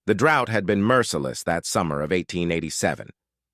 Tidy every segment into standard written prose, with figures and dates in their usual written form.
The drought had been merciless that summer of 1887.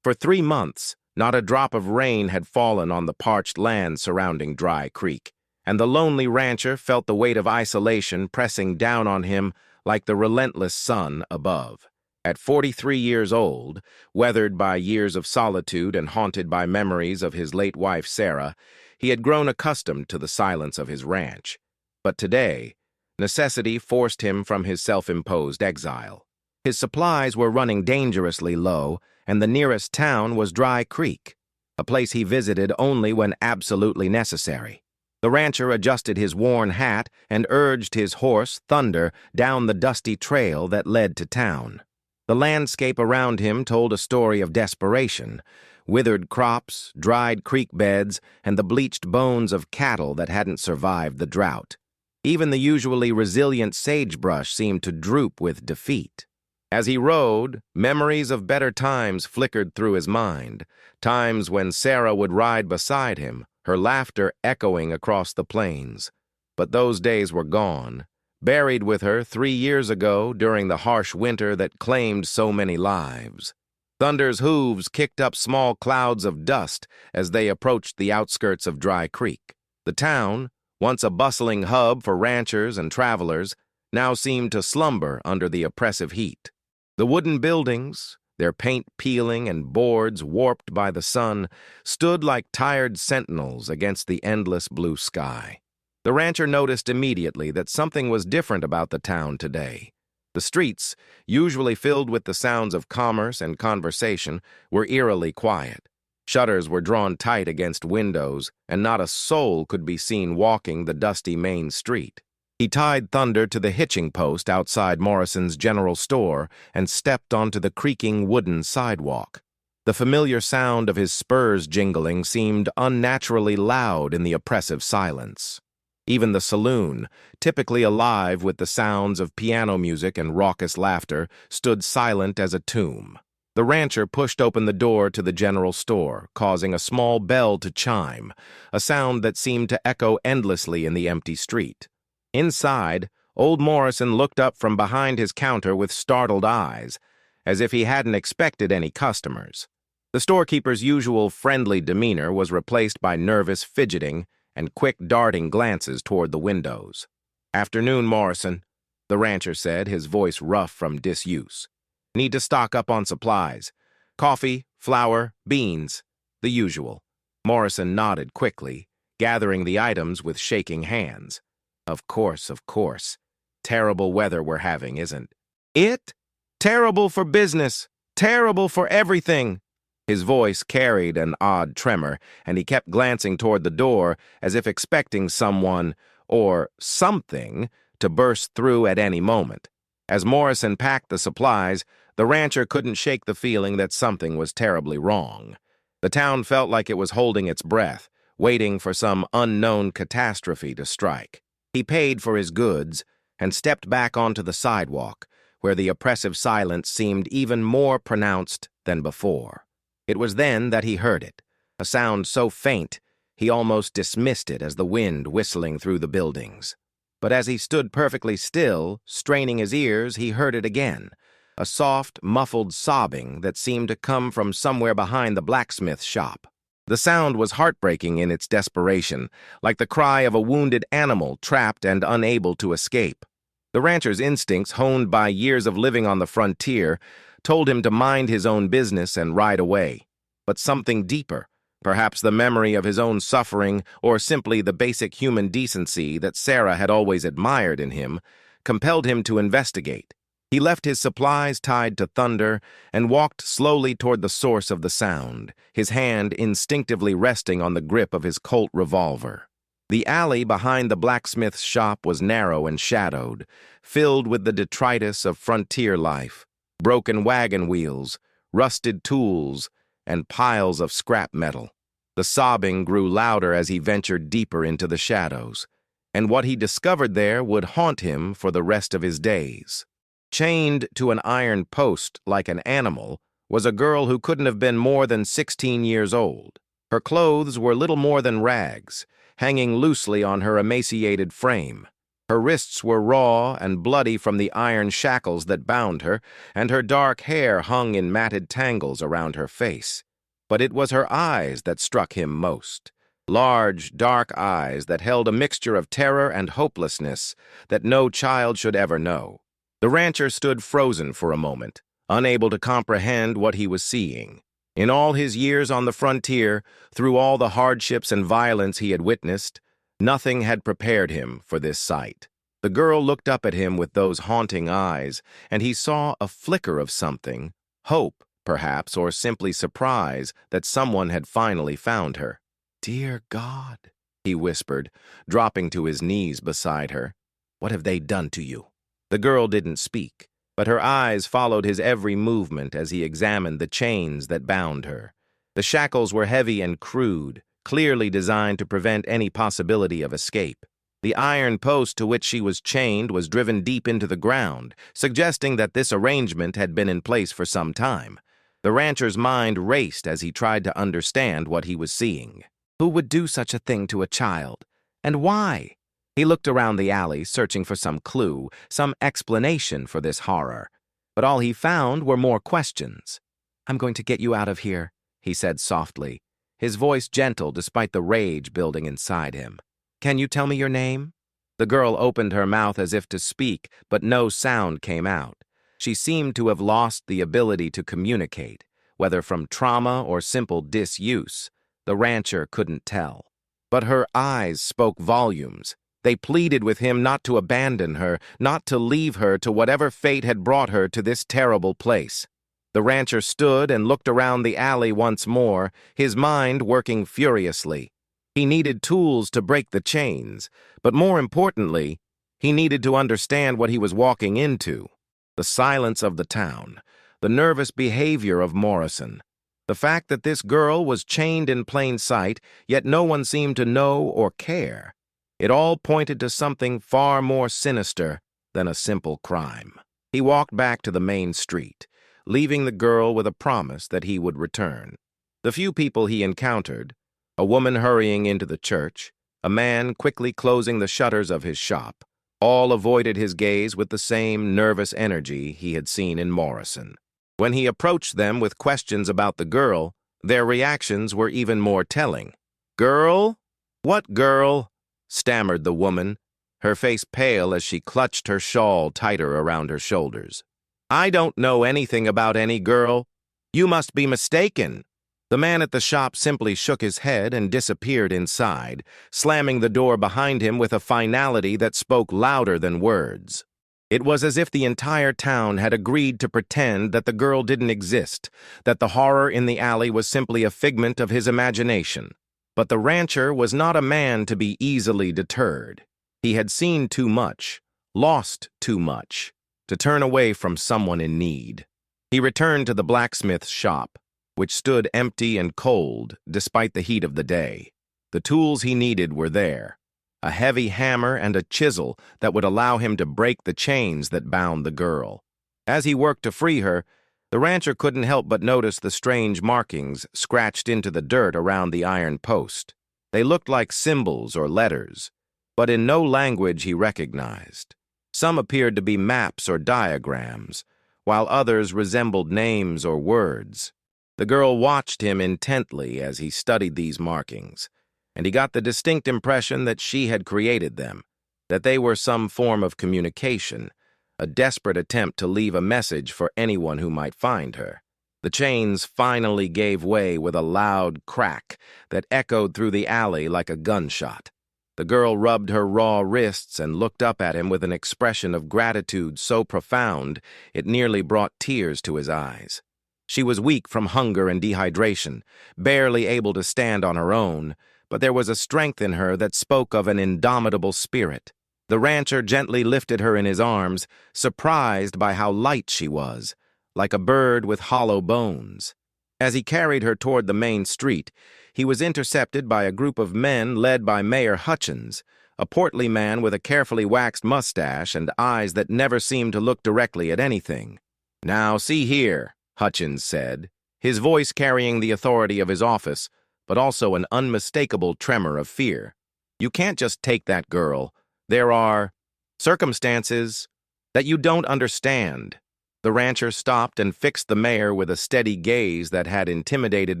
For 3 months, not a drop of rain had fallen on the parched land surrounding Dry Creek, and the lonely rancher felt the weight of isolation pressing down on him like the relentless sun above. At 43 years old, weathered by years of solitude and haunted by memories of his late wife Sarah, he had grown accustomed to the silence of his ranch. But today, necessity forced him from his self-imposed exile. His supplies were running dangerously low, and the nearest town was Dry Creek, a place he visited only when absolutely necessary. The rancher adjusted his worn hat and urged his horse, Thunder, down the dusty trail that led to town. The landscape around him told a story of desperation: withered crops, dried creek beds, and the bleached bones of cattle that hadn't survived the drought. Even the usually resilient sagebrush seemed to droop with defeat. As he rode, memories of better times flickered through his mind, times when Sarah would ride beside him, her laughter echoing across the plains. But those days were gone, buried with her 3 years ago during the harsh winter that claimed so many lives. Thunder's hooves kicked up small clouds of dust as they approached the outskirts of Dry Creek. The town, once a bustling hub for ranchers and travelers, now seemed to slumber under the oppressive heat. The wooden buildings, their paint peeling and boards warped by the sun, stood like tired sentinels against the endless blue sky. The rancher noticed immediately that something was different about the town today. The streets, usually filled with the sounds of commerce and conversation, were eerily quiet. Shutters were drawn tight against windows, and not a soul could be seen walking the dusty main street. He tied Thunder to the hitching post outside Morrison's general store and stepped onto the creaking wooden sidewalk. The familiar sound of his spurs jingling seemed unnaturally loud in the oppressive silence. Even the saloon, typically alive with the sounds of piano music and raucous laughter, stood silent as a tomb. The rancher pushed open the door to the general store, causing a small bell to chime, a sound that seemed to echo endlessly in the empty street. Inside, old Morrison looked up from behind his counter with startled eyes, as if he hadn't expected any customers. The storekeeper's usual friendly demeanor was replaced by nervous fidgeting and quick darting glances toward the windows. "Afternoon, Morrison," the rancher said, his voice rough from disuse. "Need to stock up on supplies. Coffee, flour, beans, the usual." Morrison nodded quickly, gathering the items with shaking hands. Of course, of course. Terrible weather we're having, isn't it? Terrible for business. Terrible for everything. His voice carried an odd tremor, and he kept glancing toward the door as if expecting someone, or something, to burst through at any moment. As Morrison packed the supplies, the rancher couldn't shake the feeling that something was terribly wrong. The town felt like it was holding its breath, waiting for some unknown catastrophe to strike. He paid for his goods and stepped back onto the sidewalk, where the oppressive silence seemed even more pronounced than before. It was then that he heard it, a sound so faint he almost dismissed it as the wind whistling through the buildings. But as he stood perfectly still, straining his ears, he heard it again, a soft, muffled sobbing that seemed to come from somewhere behind the blacksmith shop. The sound was heartbreaking in its desperation, like the cry of a wounded animal trapped and unable to escape. The rancher's instincts, honed by years of living on the frontier, told him to mind his own business and ride away. But something deeper, perhaps the memory of his own suffering or simply the basic human decency that Sarah had always admired in him, compelled him to investigate. He left his supplies tied to Thunder and walked slowly toward the source of the sound, his hand instinctively resting on the grip of his Colt revolver. The alley behind the blacksmith's shop was narrow and shadowed, filled with the detritus of frontier life, broken wagon wheels, rusted tools, and piles of scrap metal. The sobbing grew louder as he ventured deeper into the shadows, and what he discovered there would haunt him for the rest of his days. Chained to an iron post like an animal was a girl who couldn't have been more than 16 years old. Her clothes were little more than rags, hanging loosely on her emaciated frame. Her wrists were raw and bloody from the iron shackles that bound her, and her dark hair hung in matted tangles around her face. But it was her eyes that struck him most. Large, dark eyes that held a mixture of terror and hopelessness that no child should ever know. The rancher stood frozen for a moment, unable to comprehend what he was seeing. In all his years on the frontier, through all the hardships and violence he had witnessed, nothing had prepared him for this sight. The girl looked up at him with those haunting eyes, and he saw a flicker of something, hope, perhaps, or simply surprise that someone had finally found her. "Dear God," he whispered, dropping to his knees beside her. "What have they done to you?" The girl didn't speak, but her eyes followed his every movement as he examined the chains that bound her. The shackles were heavy and crude, clearly designed to prevent any possibility of escape. The iron post to which she was chained was driven deep into the ground, suggesting that this arrangement had been in place for some time. The rancher's mind raced as he tried to understand what he was seeing. Who would do such a thing to a child? And why? He looked around the alley, searching for some clue, some explanation for this horror. But all he found were more questions. "I'm going to get you out of here," he said softly, his voice gentle despite the rage building inside him. "Can you tell me your name?" The girl opened her mouth as if to speak, but no sound came out. She seemed to have lost the ability to communicate, whether from trauma or simple disuse. The rancher couldn't tell. But her eyes spoke volumes. They pleaded with him not to abandon her, not to leave her to whatever fate had brought her to this terrible place. The rancher stood and looked around the alley once more, his mind working furiously. He needed tools to break the chains, but more importantly, he needed to understand what he was walking into. The silence of the town, the nervous behavior of Morrison, the fact that this girl was chained in plain sight, yet no one seemed to know or care. It all pointed to something far more sinister than a simple crime. He walked back to the main street, leaving the girl with a promise that he would return. The few people he encountered, a woman hurrying into the church, a man quickly closing the shutters of his shop, all avoided his gaze with the same nervous energy he had seen in Morrison. When he approached them with questions about the girl, their reactions were even more telling. "Girl? What girl?" stammered the woman, her face pale as she clutched her shawl tighter around her shoulders. "I don't know anything about any girl. You must be mistaken." The man at the shop simply shook his head and disappeared inside, slamming the door behind him with a finality that spoke louder than words. It was as if the entire town had agreed to pretend that the girl didn't exist, that the horror in the alley was simply a figment of his imagination. But the rancher was not a man to be easily deterred. He had seen too much, lost too much, to turn away from someone in need. He returned to the blacksmith's shop, which stood empty and cold despite the heat of the day. The tools he needed were there, a heavy hammer and a chisel that would allow him to break the chains that bound the girl. As he worked to free her, the rancher couldn't help but notice the strange markings scratched into the dirt around the iron post. They looked like symbols or letters, but in no language he recognized. Some appeared to be maps or diagrams, while others resembled names or words. The girl watched him intently as he studied these markings, and he got the distinct impression that she had created them, that they were some form of communication, a desperate attempt to leave a message for anyone who might find her. The chains finally gave way with a loud crack that echoed through the alley like a gunshot. The girl rubbed her raw wrists and looked up at him with an expression of gratitude so profound it nearly brought tears to his eyes. She was weak from hunger and dehydration, barely able to stand on her own, but there was a strength in her that spoke of an indomitable spirit. The rancher gently lifted her in his arms, surprised by how light she was, like a bird with hollow bones. As he carried her toward the main street, he was intercepted by a group of men led by Mayor Hutchins, a portly man with a carefully waxed mustache and eyes that never seemed to look directly at anything. "Now, see here," Hutchins said, his voice carrying the authority of his office, but also an unmistakable tremor of fear. "You can't just take that girl. There are..." Circumstances that you don't understand. The rancher stopped and fixed the mayor with a steady gaze that had intimidated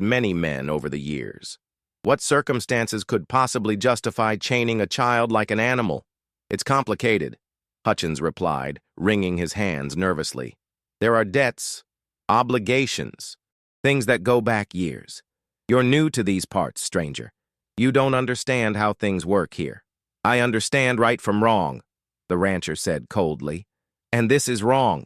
many men over the years. What circumstances could possibly justify chaining a child like an animal? It's complicated, Hutchins replied, wringing his hands nervously. There are debts, obligations, things that go back years. You're new to these parts, stranger. You don't understand how things work here. I understand right from wrong, the rancher said coldly. And this is wrong.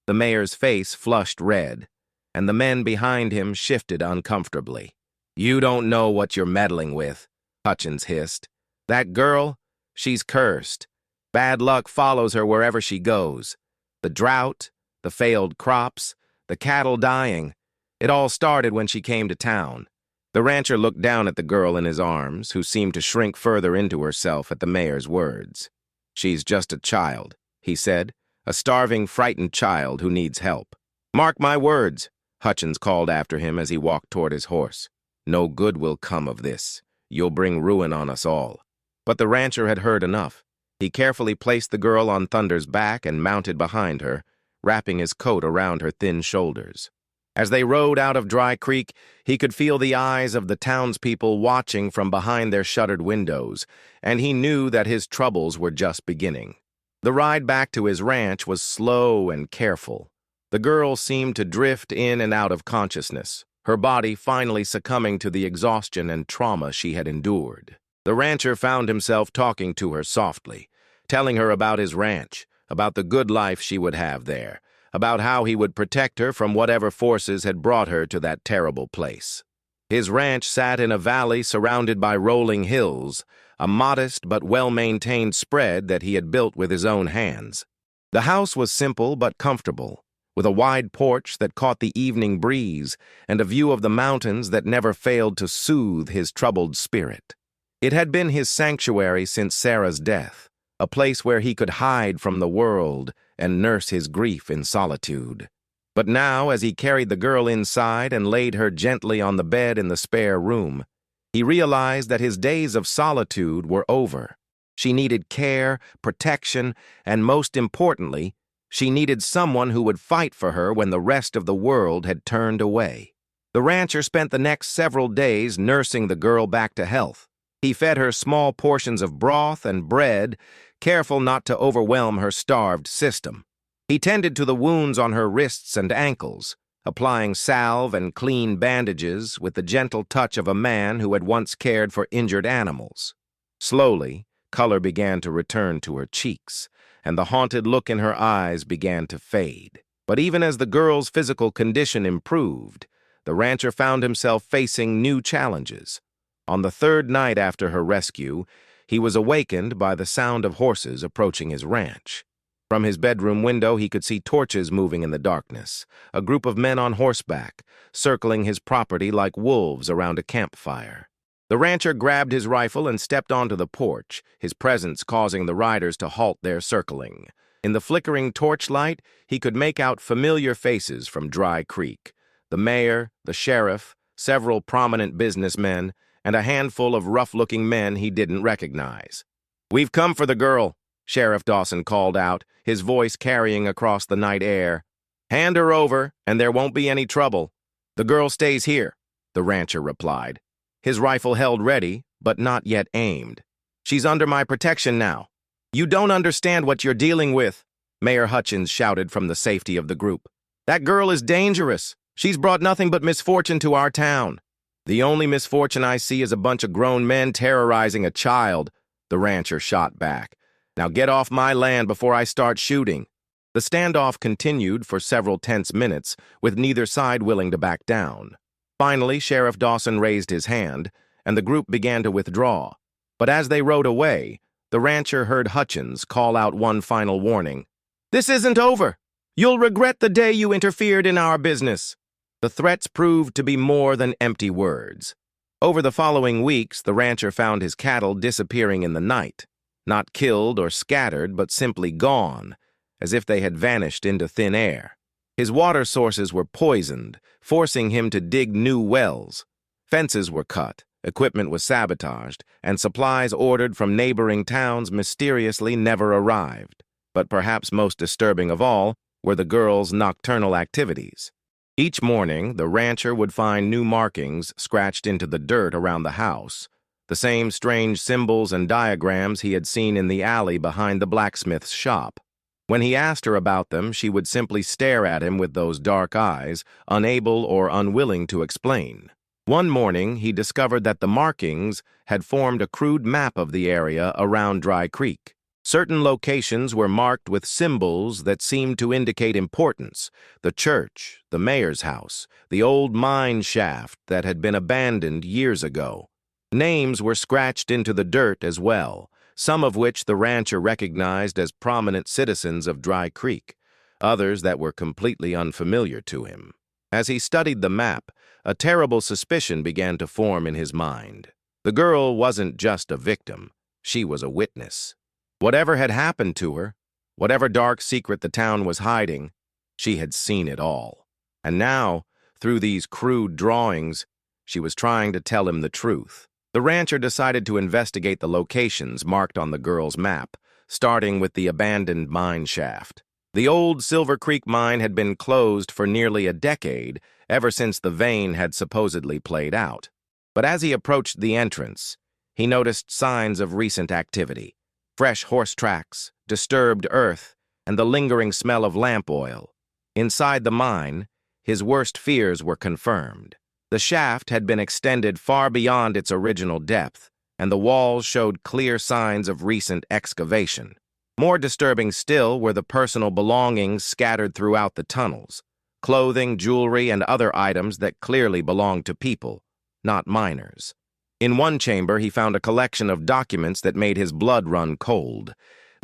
The mayor's face flushed red, and the men behind him shifted uncomfortably. You don't know what you're meddling with, Hutchins hissed. That girl, she's cursed. Bad luck follows her wherever she goes. The drought, the failed crops, the cattle dying. It all started when she came to town. The rancher looked down at the girl in his arms, who seemed to shrink further into herself at the mayor's words. She's just a child, he said, a starving, frightened child who needs help. Mark my words, Hutchins called after him as he walked toward his horse. No good will come of this. You'll bring ruin on us all. But the rancher had heard enough. He carefully placed the girl on Thunder's back and mounted behind her, wrapping his coat around her thin shoulders. As they rode out of Dry Creek, he could feel the eyes of the townspeople watching from behind their shuttered windows, and he knew that his troubles were just beginning. The ride back to his ranch was slow and careful. The girl seemed to drift in and out of consciousness, her body finally succumbing to the exhaustion and trauma she had endured. The rancher found himself talking to her softly, telling her about his ranch, about the good life she would have there, about how he would protect her from whatever forces had brought her to that terrible place. His ranch sat in a valley surrounded by rolling hills, a modest but well-maintained spread that he had built with his own hands. The house was simple but comfortable, with a wide porch that caught the evening breeze and a view of the mountains that never failed to soothe his troubled spirit. It had been his sanctuary since Sarah's death, a place where he could hide from the world and nurse his grief in solitude. But now, as he carried the girl inside and laid her gently on the bed in the spare room, he realized that his days of solitude were over. She needed care, protection, and most importantly, she needed someone who would fight for her when the rest of the world had turned away. The rancher spent the next several days nursing the girl back to health. He fed her small portions of broth and bread, careful not to overwhelm her starved system. He tended to the wounds on her wrists and ankles, applying salve and clean bandages with the gentle touch of a man who had once cared for injured animals. Slowly, color began to return to her cheeks, and the haunted look in her eyes began to fade. But even as the girl's physical condition improved, the rancher found himself facing new challenges. On the third night after her rescue, he was awakened by the sound of horses approaching his ranch. From his bedroom window, he could see torches moving in the darkness, a group of men on horseback, circling his property like wolves around a campfire. The rancher grabbed his rifle and stepped onto the porch, his presence causing the riders to halt their circling. In the flickering torchlight, he could make out familiar faces from Dry Creek: the mayor, the sheriff, several prominent businessmen, and a handful of rough-looking men he didn't recognize. "We've come for the girl," Sheriff Dawson called out, his voice carrying across the night air. "Hand her over, and there won't be any trouble." "The girl stays here," the rancher replied, his rifle held ready, but not yet aimed. "She's under my protection now." "You don't understand what you're dealing with," Mayor Hutchins shouted from the safety of the group. "That girl is dangerous. She's brought nothing but misfortune to our town." "The only misfortune I see is a bunch of grown men terrorizing a child," the rancher shot back. "Now get off my land before I start shooting." The standoff continued for several tense minutes, with neither side willing to back down. Finally, Sheriff Dawson raised his hand, and the group began to withdraw. But as they rode away, the rancher heard Hutchins call out one final warning. "This isn't over. You'll regret the day you interfered in our business." The threats proved to be more than empty words. Over the following weeks, the rancher found his cattle disappearing in the night. Not killed or scattered, but simply gone, as if they had vanished into thin air. His water sources were poisoned, forcing him to dig new wells. Fences were cut, Equipment was sabotaged, and supplies ordered from neighboring towns mysteriously never arrived. But perhaps most disturbing of all were the girls' nocturnal activities. Each morning, the rancher would find new markings scratched into the dirt around the house, the same strange symbols and diagrams he had seen in the alley behind the blacksmith's shop. When he asked her about them, she would simply stare at him with those dark eyes, unable or unwilling to explain. One morning, he discovered that the markings had formed a crude map of the area around Dry Creek. Certain locations were marked with symbols that seemed to indicate importance: the church, the mayor's house, the old mine shaft that had been abandoned years ago. Names were scratched into the dirt as well, some of which the rancher recognized as prominent citizens of Dry Creek, others that were completely unfamiliar to him. As he studied the map, a terrible suspicion began to form in his mind. The girl wasn't just a victim, she was a witness. Whatever had happened to her, whatever dark secret the town was hiding, she had seen it all. And now, through these crude drawings, she was trying to tell him the truth. The rancher decided to investigate the locations marked on the girl's map, starting with the abandoned mine shaft. The old Silver Creek mine had been closed for nearly a decade, ever since the vein had supposedly played out. But as he approached the entrance, he noticed signs of recent activity: fresh horse tracks, disturbed earth, and the lingering smell of lamp oil. Inside the mine, his worst fears were confirmed. The shaft had been extended far beyond its original depth, and the walls showed clear signs of recent excavation. More disturbing still were the personal belongings scattered throughout the tunnels: clothing, jewelry, and other items that clearly belonged to people, not miners. In one chamber, he found a collection of documents that made his blood run cold: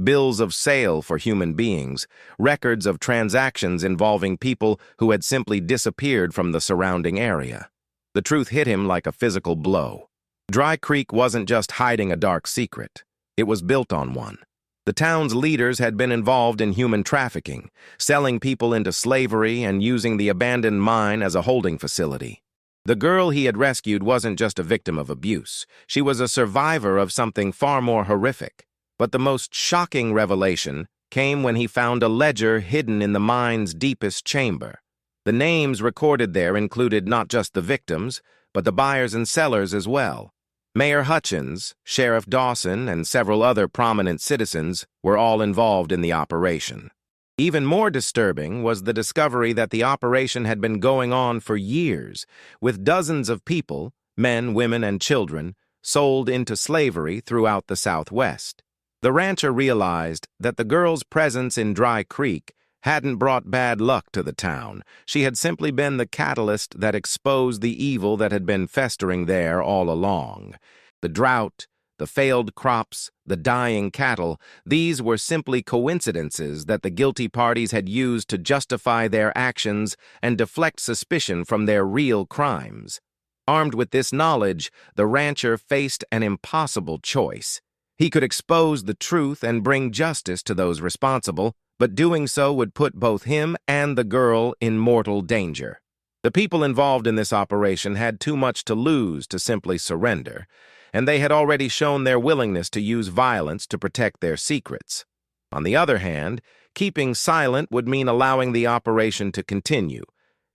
bills of sale for human beings, records of transactions involving people who had simply disappeared from the surrounding area. The truth hit him like a physical blow. Dry Creek wasn't just hiding a dark secret, it was built on one. The town's leaders had been involved in human trafficking, selling people into slavery and using the abandoned mine as a holding facility. The girl he had rescued wasn't just a victim of abuse, she was a survivor of something far more horrific. But the most shocking revelation came when he found a ledger hidden in the mine's deepest chamber. The names recorded there included not just the victims, but the buyers and sellers as well. Mayor Hutchins, Sheriff Dawson, and several other prominent citizens were all involved in the operation. Even more disturbing was the discovery that the operation had been going on for years, with dozens of people, men, women, and children, sold into slavery throughout the Southwest. The rancher realized that the girl's presence in Dry Creek hadn't brought bad luck to the town. She had simply been the catalyst that exposed the evil that had been festering there all along. The drought, the failed crops, the dying cattle, these were simply coincidences that the guilty parties had used to justify their actions and deflect suspicion from their real crimes. Armed with this knowledge, the rancher faced an impossible choice. He could expose the truth and bring justice to those responsible, but doing so would put both him and the girl in mortal danger. The people involved in this operation had too much to lose to simply surrender, and they had already shown their willingness to use violence to protect their secrets. On the other hand, keeping silent would mean allowing the operation to continue,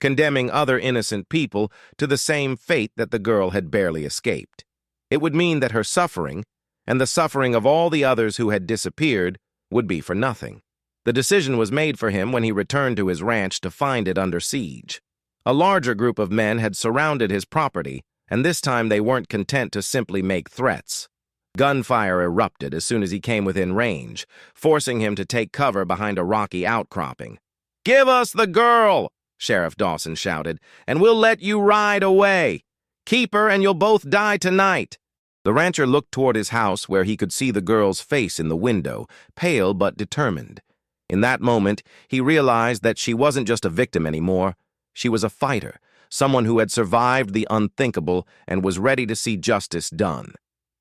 condemning other innocent people to the same fate that the girl had barely escaped. It would mean that her suffering, and the suffering of all the others who had disappeared, would be for nothing. The decision was made for him when he returned to his ranch to find it under siege. A larger group of men had surrounded his property, and this time they weren't content to simply make threats. Gunfire erupted as soon as he came within range, forcing him to take cover behind a rocky outcropping. "Give us the girl!" Sheriff Dawson shouted, "and we'll let you ride away. Keep her and you'll both die tonight." The rancher looked toward his house where he could see the girl's face in the window, pale but determined. In that moment, he realized that she wasn't just a victim anymore. She was a fighter, someone who had survived the unthinkable and was ready to see justice done.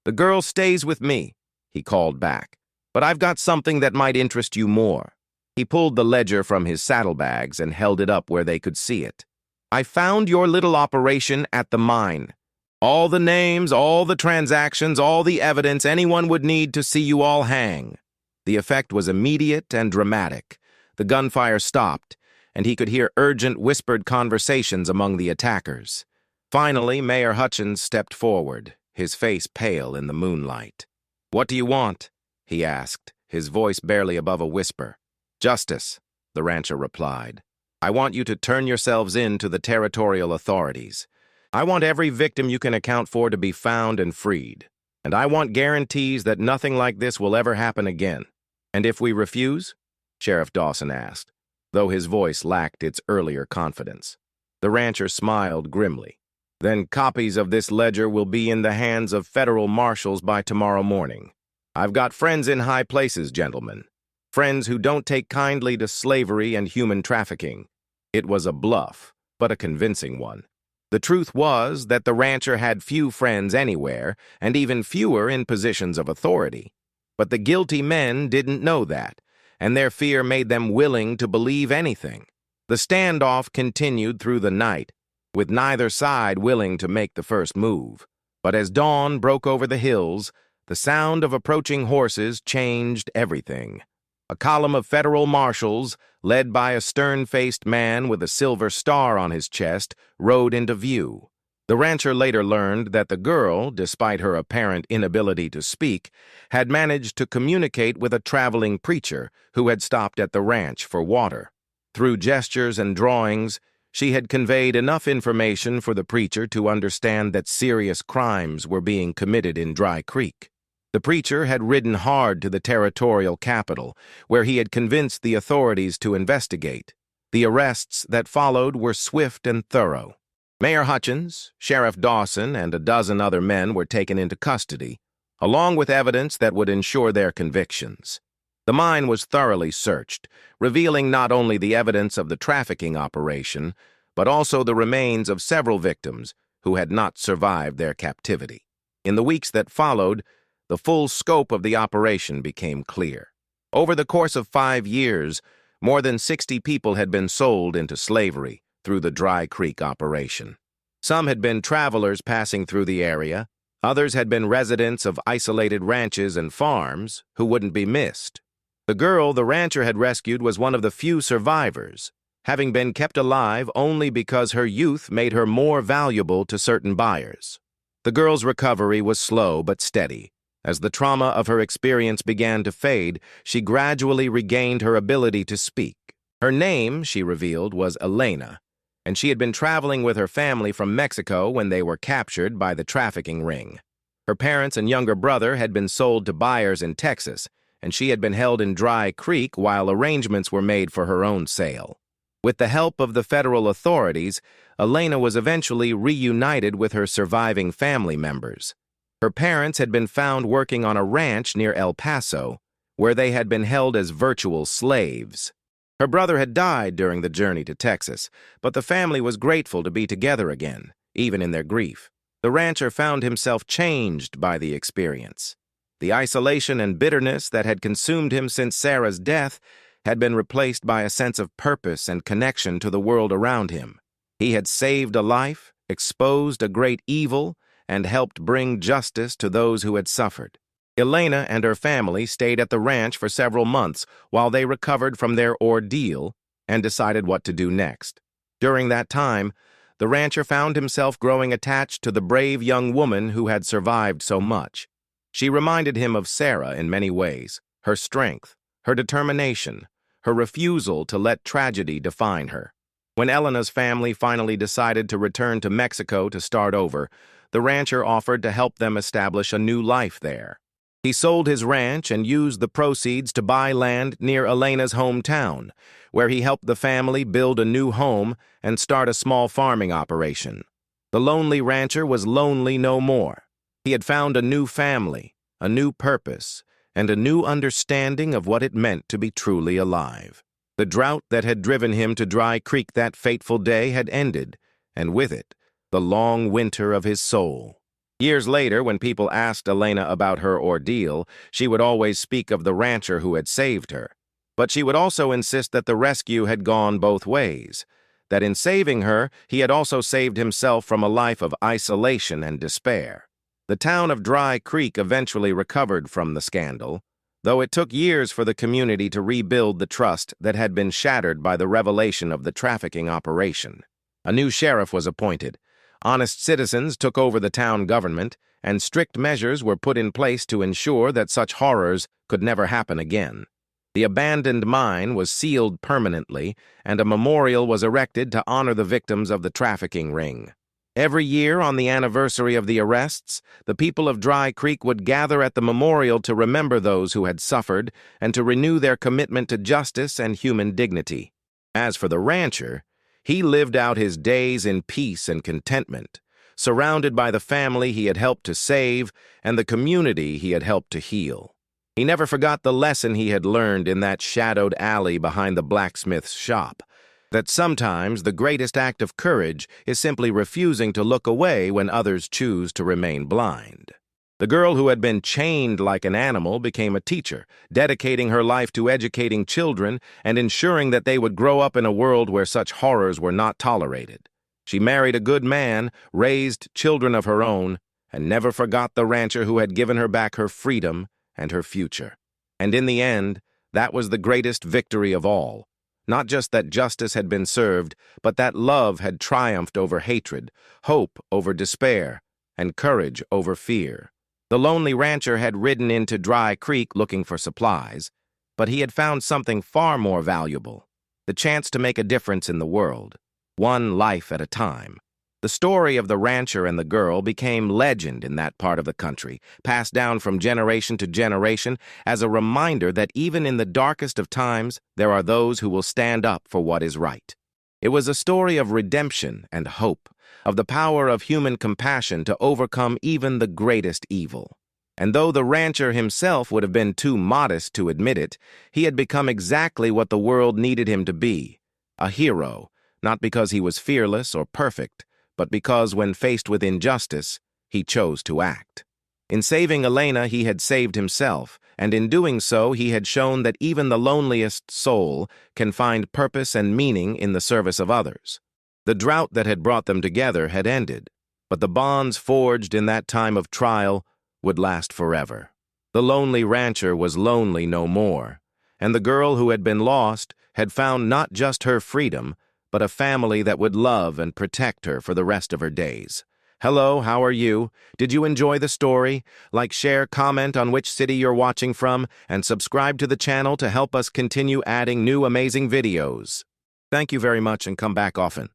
"The girl stays with me," he called back, "but I've got something that might interest you more." He pulled the ledger from his saddlebags and held it up where they could see it. "I found your little operation at the mine. All the names, all the transactions, all the evidence anyone would need to see you all hang. The effect was immediate and dramatic. The gunfire stopped, and he could hear urgent whispered conversations among the attackers. Finally, Mayor Hutchins stepped forward, his face pale in the moonlight. "What do you want?" he asked, his voice barely above a whisper. "Justice," the rancher replied. "I want you to turn yourselves in to the territorial authorities. I want every victim you can account for to be found and freed. And I want guarantees that nothing like this will ever happen again." "And if we refuse?" Sheriff Dawson asked, though his voice lacked its earlier confidence. The rancher smiled grimly. "Then copies of this ledger will be in the hands of federal marshals by tomorrow morning. I've got friends in high places, gentlemen. Friends who don't take kindly to slavery and human trafficking." It was a bluff, but a convincing one. The truth was that the rancher had few friends anywhere, and even fewer in positions of authority. But the guilty men didn't know that, and their fear made them willing to believe anything. The standoff continued through the night, with neither side willing to make the first move. But as dawn broke over the hills, the sound of approaching horses changed everything. A column of federal marshals, led by a stern-faced man with a silver star on his chest, rode into view. The rancher later learned that the girl, despite her apparent inability to speak, had managed to communicate with a traveling preacher who had stopped at the ranch for water. Through gestures and drawings, she had conveyed enough information for the preacher to understand that serious crimes were being committed in Dry Creek. The preacher had ridden hard to the territorial capital, where he had convinced the authorities to investigate. The arrests that followed were swift and thorough. Mayor Hutchins, Sheriff Dawson, and a dozen other men were taken into custody, along with evidence that would ensure their convictions. The mine was thoroughly searched, revealing not only the evidence of the trafficking operation, but also the remains of several victims who had not survived their captivity. In the weeks that followed, the full scope of the operation became clear. Over the course of 5 years, more than 60 people had been sold into slavery through the Dry Creek operation. Some had been travelers passing through the area, others had been residents of isolated ranches and farms who wouldn't be missed. The girl the rancher had rescued was one of the few survivors, having been kept alive only because her youth made her more valuable to certain buyers. The girl's recovery was slow but steady. As the trauma of her experience began to fade, she gradually regained her ability to speak. Her name, she revealed, was Elena, and she had been traveling with her family from Mexico when they were captured by the trafficking ring. Her parents and younger brother had been sold to buyers in Texas, and she had been held in Dry Creek while arrangements were made for her own sale. With the help of the federal authorities, Elena was eventually reunited with her surviving family members. Her parents had been found working on a ranch near El Paso, where they had been held as virtual slaves. Her brother had died during the journey to Texas, but the family was grateful to be together again, even in their grief. The rancher found himself changed by the experience. The isolation and bitterness that had consumed him since Sarah's death had been replaced by a sense of purpose and connection to the world around him. He had saved a life, exposed a great evil, and helped bring justice to those who had suffered. Elena and her family stayed at the ranch for several months while they recovered from their ordeal and decided what to do next. During that time, the rancher found himself growing attached to the brave young woman who had survived so much. She reminded him of Sarah in many ways, her strength, her determination, her refusal to let tragedy define her. When Elena's family finally decided to return to Mexico to start over, the rancher offered to help them establish a new life there. He sold his ranch and used the proceeds to buy land near Elena's hometown, where he helped the family build a new home and start a small farming operation. The lonely rancher was lonely no more. He had found a new family, a new purpose, and a new understanding of what it meant to be truly alive. The drought that had driven him to Dry Creek that fateful day had ended, and with it, the long winter of his soul. Years later, when people asked Elena about her ordeal, she would always speak of the rancher who had saved her. But she would also insist that the rescue had gone both ways, that in saving her, he had also saved himself from a life of isolation and despair. The town of Dry Creek eventually recovered from the scandal, though it took years for the community to rebuild the trust that had been shattered by the revelation of the trafficking operation. A new sheriff was appointed. Honest citizens took over the town government, and strict measures were put in place to ensure that such horrors could never happen again. The abandoned mine was sealed permanently, and a memorial was erected to honor the victims of the trafficking ring. Every year on the anniversary of the arrests, the people of Dry Creek would gather at the memorial to remember those who had suffered and to renew their commitment to justice and human dignity. As for the rancher, he lived out his days in peace and contentment, surrounded by the family he had helped to save and the community he had helped to heal. He never forgot the lesson he had learned in that shadowed alley behind the blacksmith's shop, that sometimes the greatest act of courage is simply refusing to look away when others choose to remain blind. The girl who had been chained like an animal became a teacher, dedicating her life to educating children and ensuring that they would grow up in a world where such horrors were not tolerated. She married a good man, raised children of her own, and never forgot the rancher who had given her back her freedom and her future. And in the end, that was the greatest victory of all. Not just that justice had been served, but that love had triumphed over hatred, hope over despair, and courage over fear. The lonely rancher had ridden into Dry Creek looking for supplies, but he had found something far more valuable: the chance to make a difference in the world, one life at a time. The story of the rancher and the girl became legend in that part of the country, passed down from generation to generation as a reminder that even in the darkest of times, there are those who will stand up for what is right. It was a story of redemption and hope, of the power of human compassion to overcome even the greatest evil. And though the rancher himself would have been too modest to admit it, he had become exactly what the world needed him to be: a hero, not because he was fearless or perfect, but because when faced with injustice, he chose to act. In saving Elena, he had saved himself, and in doing so, he had shown that even the loneliest soul can find purpose and meaning in the service of others. The drought that had brought them together had ended, but the bonds forged in that time of trial would last forever. The lonely rancher was lonely no more, and the girl who had been lost had found not just her freedom, but a family that would love and protect her for the rest of her days. Hello, how are you? Did you enjoy the story? Like, share, comment on which city you're watching from, and subscribe to the channel to help us continue adding new amazing videos. Thank you very much, and come back often.